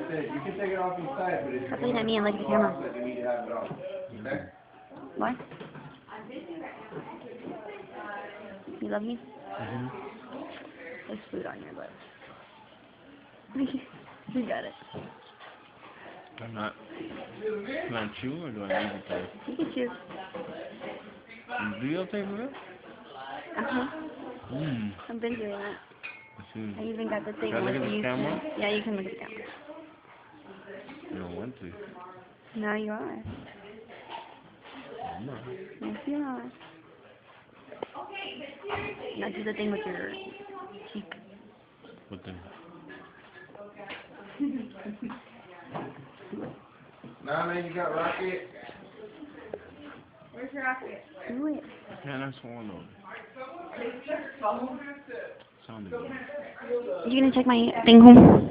You can take it off inside, but it's stop looking at me and look at the camera. you need to have it off. Okay? What? You love me? Mm-hmm. There's food on your lips. You got it. I'm not. Can I chew or do I need to taste? You can choose. Do you taste it? Uh-huh. Mmm. I've been doing that. I even got the thing Can I look with at the you. camera? Yeah, you can look at the camera. I don't want to. Now you are. I'm not. Yes, you are. Now do the thing with your cheek. What then? Nah, man, you got Rocket. Where's your Rocket? Do it. Man, that's one of them. Sounded good. You gonna take my thing home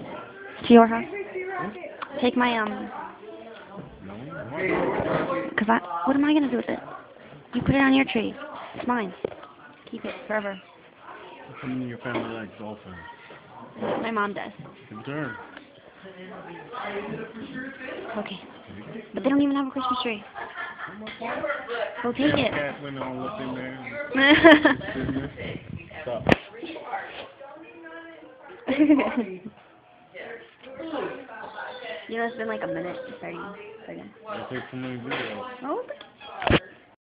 to your house? Take my No? Cause what am I gonna do with it? You put it on your tree. It's mine. Keep it forever. Some of your family likes dolphins. My mom does. It's her. Okay. But they don't even have a Christmas tree. Go take it. Cat went all up in there. Stop. You know, it's been like a minute, 30 seconds. I take so many videos. Oh,